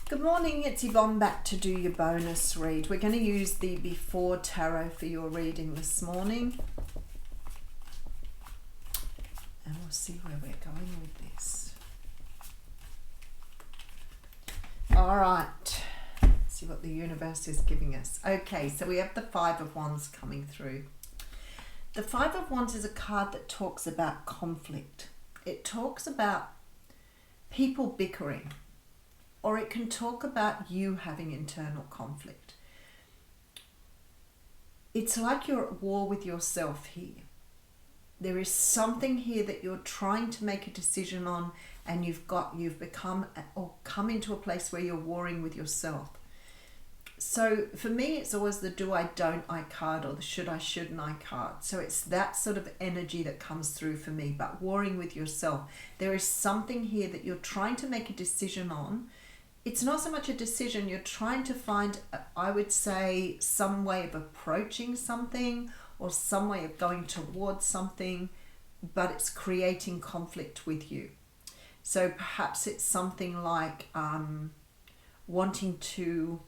Good morning, it's Yvonne back to do your bonus read. We're going to use the Before Tarot for your reading this morning. And we'll see where we're going with this. Alright, see what the universe is giving us. Okay, so we have the Five of Wands coming through. The Five of Wands is a card that talks about conflict. It talks about people bickering. Or it can talk about you having internal conflict. It's like you're at war with yourself here. There is something here that you're trying to make a decision on, and you've become or come into a place where you're warring with yourself. So for me, it's always the do I, don't I card, or the should I, shouldn't I card. So it's that sort of energy that comes through for me, but warring with yourself. There is something here that you're trying to make a decision on. It's not so much a decision, you're trying to find, I would say, some way of approaching something or some way of going towards something, but it's creating conflict with you. So perhaps it's something like wanting to,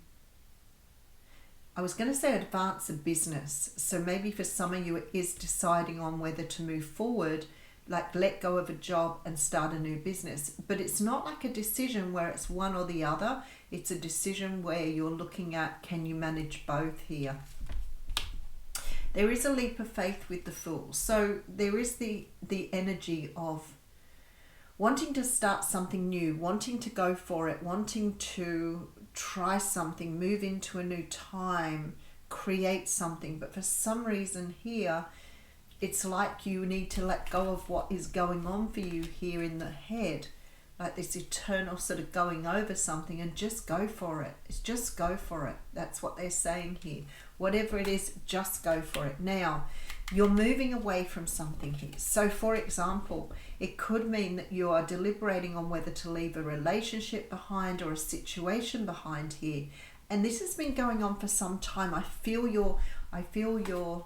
I was going to say advance a business. So maybe for some of you it is deciding on whether to move forward, like let go of a job and start a new business. But it's not like a decision where it's one or the other. It's a decision where you're looking at, can you manage both here? There is a leap of faith with the Fool. So there is the energy of wanting to start something new, wanting to go for it, wanting to try something, move into a new time, create something. But for some reason here, it's like you need to let go of what is going on for you here in the head, like this eternal sort of going over something, and just go for it. It's just go for it. That's what they're saying here. Whatever it is, just go for it. Now, you're moving away from something here. So for example, it could mean that you are deliberating on whether to leave a relationship behind or a situation behind here. And this has been going on for some time. I feel you're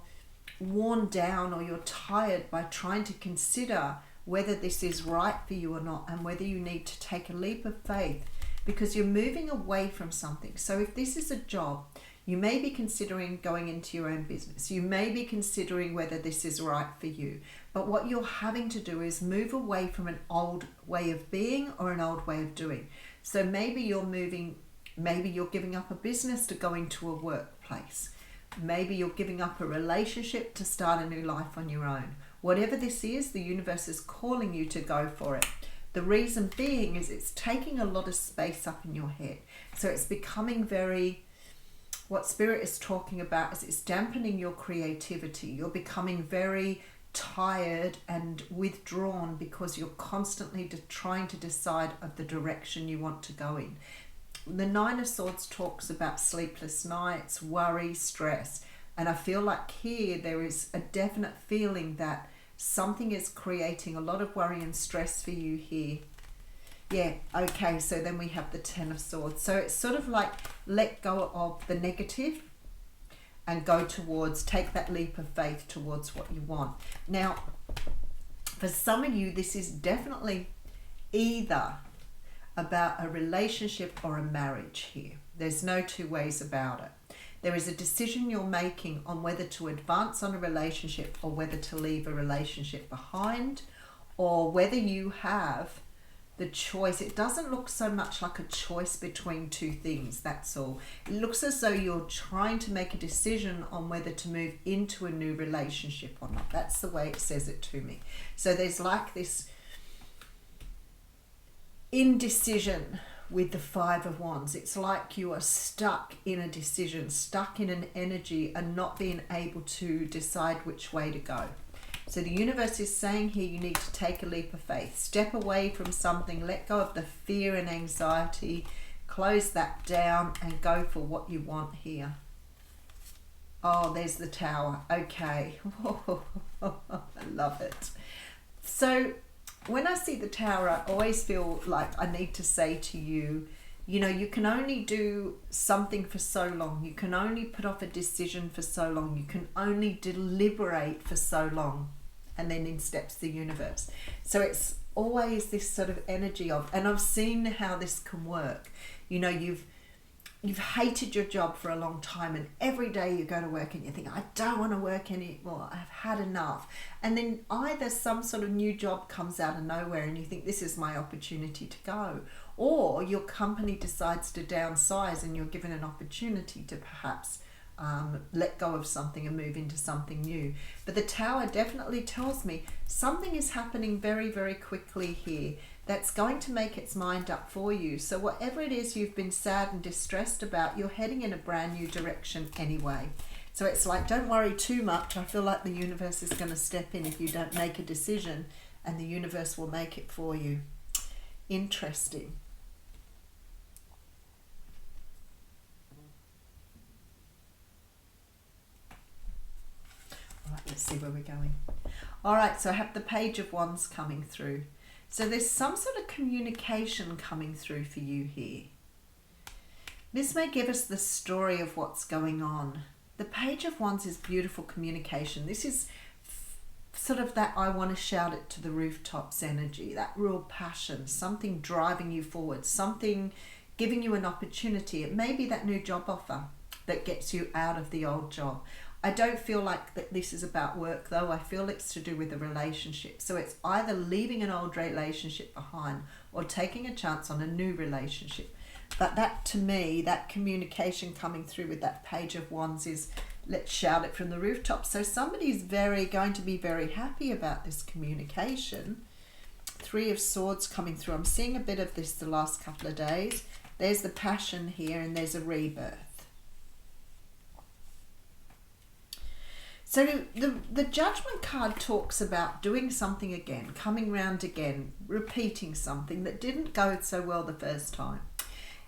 worn down, or you're tired by trying to consider whether this is right for you or not, and whether you need to take a leap of faith because you're moving away from something. So if this is a job, you may be considering going into your own business. You may be considering whether this is right for you. But what you're having to do is move away from an old way of being or an old way of doing. So maybe you're giving up a business to go into a workplace. Maybe you're giving up a relationship to start a new life on your own. Whatever this is, the universe is calling you to go for it. The reason being is it's taking a lot of space up in your head. So it's becoming what Spirit is talking about is it's dampening your creativity. You're becoming very tired and withdrawn because you're constantly trying to decide of the direction you want to go in. The Nine of Swords talks about sleepless nights, worry, stress. And I feel like here there is a definite feeling that something is creating a lot of worry and stress for you here. Yeah, okay, so then we have the Ten of Swords. So it's sort of like let go of the negative and go towards, take that leap of faith towards what you want. Now, for some of you, this is definitely either about a relationship or a marriage here. There's no two ways about it. There is a decision you're making on whether to advance on a relationship or whether to leave a relationship behind, or whether you have the choice. It doesn't look so much like a choice between two things, that's all. It looks as though you're trying to make a decision on whether to move into a new relationship or not. That's the way it says it to me. So there's like this indecision with the Five of Wands. It's like you are stuck in a decision, stuck in an energy, and not being able to decide which way to go. So the universe is saying here you need to take a leap of faith. Step away from something, let go of the fear and anxiety, close that down and go for what you want here. Oh, there's the Tower. Okay. I love it. So when I see the Tower, I always feel like I need to say to you, you know, you can only do something for so long. You can only put off a decision for so long. You can only deliberate for so long. And then in steps the universe. So it's always this sort of energy of, and I've seen how this can work. You know, you've hated your job for a long time, and every day you go to work and you think, I don't want to work anymore, I've had enough. And then either some sort of new job comes out of nowhere and you think, this is my opportunity to go. Or your company decides to downsize and you're given an opportunity to perhaps let go of something and move into something new. But the Tower definitely tells me something is happening very, very quickly here that's going to make its mind up for you. So whatever it is you've been sad and distressed about, you're heading in a brand new direction anyway. So it's like, don't worry too much. I feel like the universe is going to step in if you don't make a decision, and the universe will make it for you. Interesting. All right, let's see where we're going. All right, so I have the Page of Wands coming through. So there's some sort of communication coming through for you here. This may give us the story of what's going on. The Page of Wands is beautiful communication. This is sort of that I want to shout it to the rooftops energy, that real passion, something driving you forward, something giving you an opportunity. It may be that new job offer that gets you out of the old job. I don't feel like that this is about work though. I feel it's to do with a relationship. So it's either leaving an old relationship behind or taking a chance on a new relationship. But that, to me, that communication coming through with that Page of Wands is, let's shout it from the rooftop. So somebody's going to be very happy about this communication. Three of Swords coming through. I'm seeing a bit of this the last couple of days. There's the passion here and there's a rebirth. So the Judgment card talks about doing something again, coming round again, repeating something that didn't go so well the first time.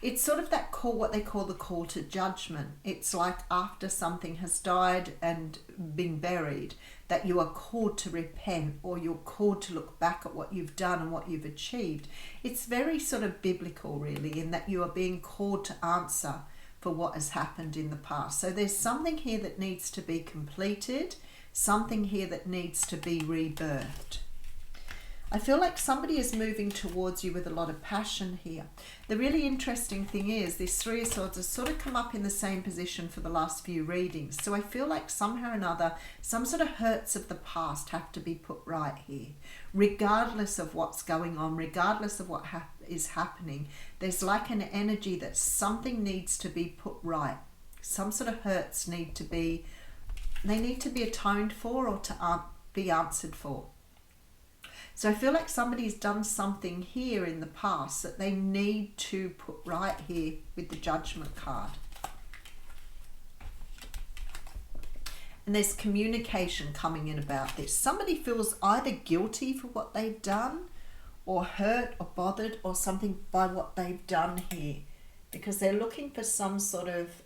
It's sort of that call, what they call the call to judgment. It's like after something has died and been buried, that you are called to repent, or you're called to look back at what you've done and what you've achieved. It's very sort of biblical, really, in that you are being called to answer for what has happened in the past. So there's something here that needs to be completed, something here that needs to be rebirthed. I feel like somebody is moving towards you with a lot of passion here. The really interesting thing is this Three of Swords has sort of come up in the same position for the last few readings. So I feel like somehow or another, some sort of hurts of the past have to be put right here. Regardless of what's going on, regardless of what is happening, there's like an energy that something needs to be put right. Some sort of hurts need to be atoned for, or to be answered for. So I feel like somebody's done something here in the past that they need to put right here with the Judgment card. And there's communication coming in about this. Somebody feels either guilty for what they've done, or hurt or bothered or something by what they've done here, because they're looking for some sort of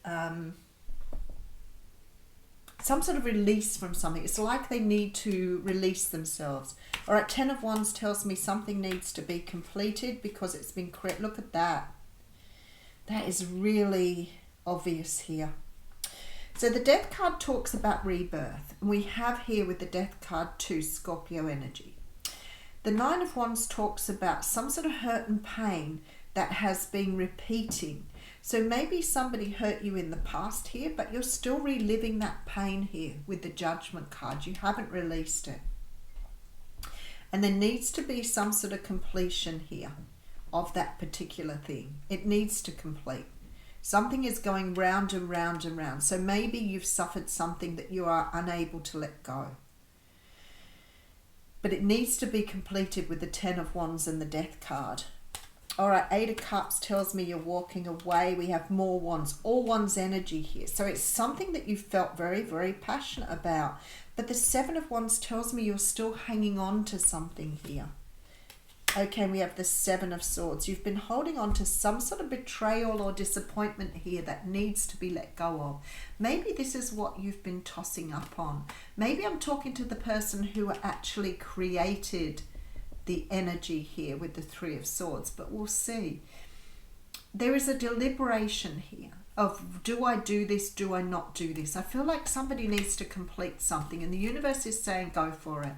release from something. It's like they need to release themselves. All right, Ten of Wands tells me something needs to be completed because it's been look at that. That is really obvious here. So the Death card talks about rebirth. We have here with the Death card 2 Scorpio energy. The Nine of Wands talks about some sort of hurt and pain that has been repeating. So maybe somebody hurt you in the past here, but you're still reliving that pain here with the Judgment card. You haven't released it. And there needs to be some sort of completion here of that particular thing. It needs to complete. Something is going round and round and round. So maybe you've suffered something that you are unable to let go. But it needs to be completed with the Ten of Wands and the Death card. All right, Eight of Cups tells me you're walking away. We have more Wands, all Wands energy here. So it's something that you felt very, very passionate about. But the Seven of Wands tells me you're still hanging on to something here. Okay, we have the Seven of Swords. You've been holding on to some sort of betrayal or disappointment here that needs to be let go of. Maybe this is what you've been tossing up on. Maybe I'm talking to the person who actually created the energy here with the Three of Swords, but we'll see. There is a deliberation here of, do I do this, do I not do this? I feel like somebody needs to complete something, and the universe is saying go for it.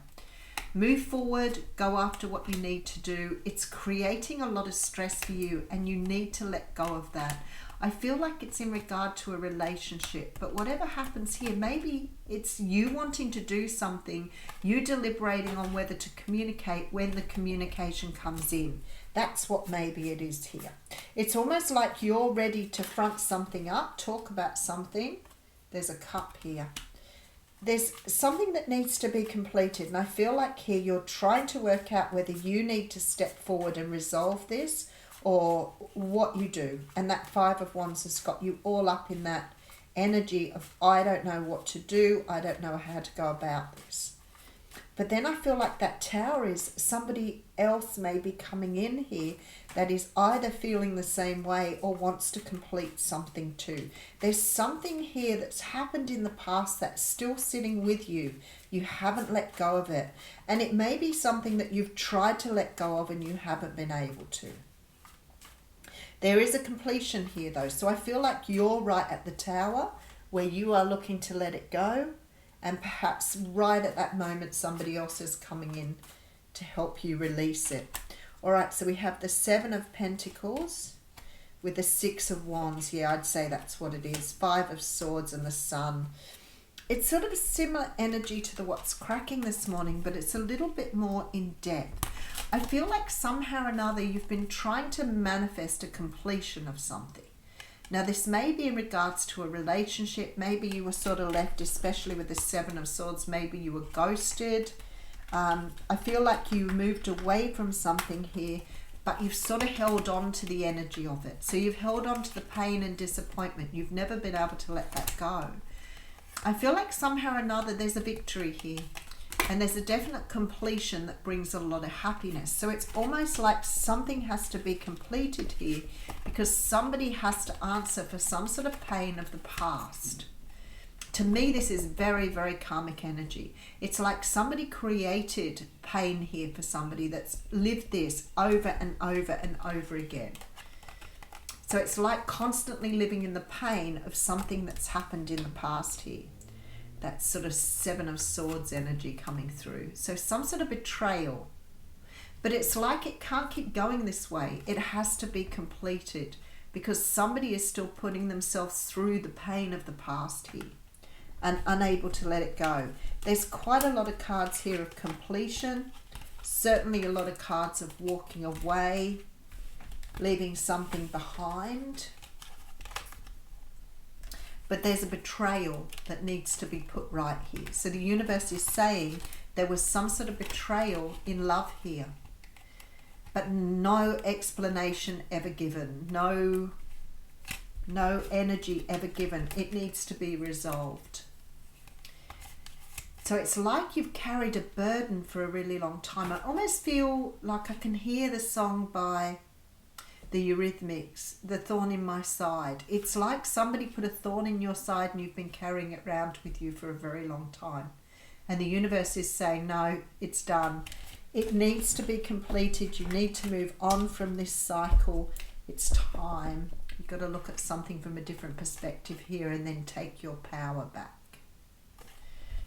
Move forward, go after what you need to do. It's creating a lot of stress for you and you need to let go of that. I feel like it's in regard to a relationship, but whatever happens here, maybe it's you wanting to do something, you deliberating on whether to communicate when the communication comes in. That's what maybe it is here. It's almost like you're ready to front something up, talk about something. There's a cup here. There's something that needs to be completed, and I feel like here you're trying to work out whether you need to step forward and resolve this or what you do. And that Five of Wands has got you all up in that energy of, I don't know what to do, I don't know how to go about this. But then I feel like that Tower is somebody else may be coming in here that is either feeling the same way or wants to complete something too. There's something here that's happened in the past that's still sitting with you. You haven't let go of it. And it may be something that you've tried to let go of and you haven't been able to. There is a completion here though. So I feel like you're right at the Tower where you are looking to let it go. And perhaps right at that moment, somebody else is coming in to help you release it. All right, so we have the Seven of Pentacles with the Six of Wands. Yeah, I'd say that's what it is. Five of Swords and the Sun. It's sort of a similar energy to the what's cracking this morning, but it's a little bit more in depth. I feel like somehow or another you've been trying to manifest a completion of something. Now, this may be in regards to a relationship. Maybe you were sort of left, especially with the Seven of Swords. Maybe you were ghosted. I feel like you moved away from something here, but you've sort of held on to the energy of it. So you've held on to the pain and disappointment. You've never been able to let that go. I feel like somehow or another there's a victory here. And there's a definite completion that brings a lot of happiness. So it's almost like something has to be completed here because somebody has to answer for some sort of pain of the past. To me, this is very, very karmic energy. It's like somebody created pain here for somebody that's lived this over and over and over again. So it's like constantly living in the pain of something that's happened in the past here. That sort of Seven of Swords energy coming through. So some sort of betrayal. But it's like it can't keep going this way. It has to be completed because somebody is still putting themselves through the pain of the past here and unable to let it go. There's quite a lot of cards here of completion. Certainly a lot of cards of walking away, leaving something behind. But there's a betrayal that needs to be put right here. So the universe is saying there was some sort of betrayal in love here. But no explanation ever given. No energy ever given. It needs to be resolved. So it's like you've carried a burden for a really long time. I almost feel like I can hear the song by the Eurythmics, The Thorn in My Side. It's like somebody put a thorn in your side and you've been carrying it around with you for a very long time. And the universe is saying, no, it's done. It needs to be completed. You need to move on from this cycle. It's time. You've got to look at something from a different perspective here and then take your power back.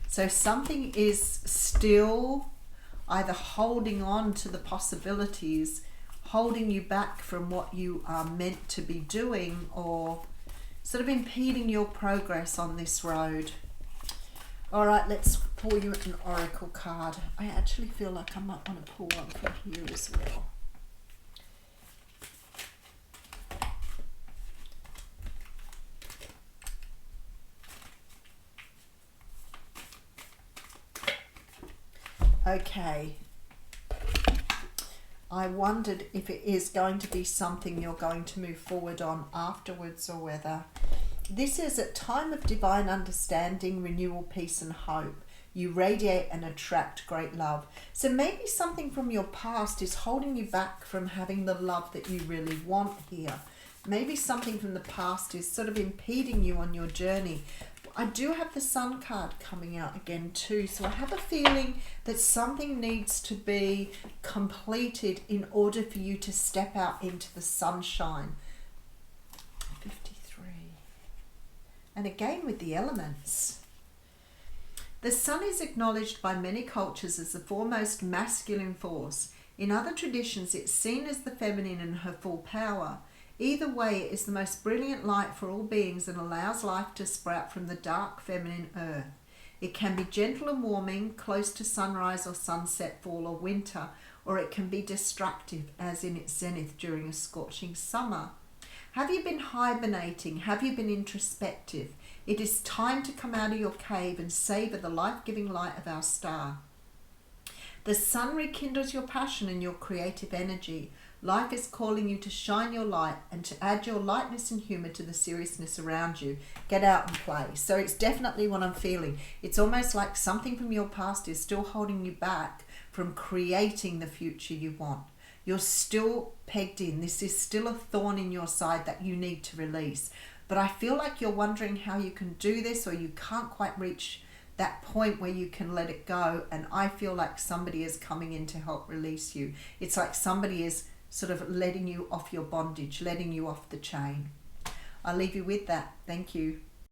So something is still either holding on to the possibilities, holding you back from what you are meant to be doing, or sort of impeding your progress on this road. All right, let's pull you an oracle card. I actually feel like I might want to pull one from here as well. Okay. I wondered if it is going to be something you're going to move forward on afterwards, or whether this is a time of divine understanding, renewal, peace and hope. You radiate and attract great love. So maybe something from your past is holding you back from having the love that you really want here. Maybe something from the past is sort of impeding you on your journey. I do have the Sun card coming out again too, so I have a feeling that something needs to be completed in order for you to step out into the sunshine. 53. And again with the elements. The sun is acknowledged by many cultures as the foremost masculine force. In other traditions, it's seen as the feminine in her full power. Either way, it is the most brilliant light for all beings and allows life to sprout from the dark feminine earth. It can be gentle and warming, close to sunrise or sunset, fall or winter, or it can be destructive, as in its zenith during a scorching summer. Have you been hibernating? Have you been introspective? It is time to come out of your cave and savor the life-giving light of our star. The sun rekindles your passion and your creative energy. Life is calling you to shine your light and to add your lightness and humour to the seriousness around you. Get out and play. So it's definitely what I'm feeling. It's almost like something from your past is still holding you back from creating the future you want. You're still pegged in. This is still a thorn in your side that you need to release. But I feel like you're wondering how you can do this, or you can't quite reach that point where you can let it go. And I feel like somebody is coming in to help release you. It's like somebody is sort of letting you off your bondage, letting you off the chain. I'll leave you with that. Thank you.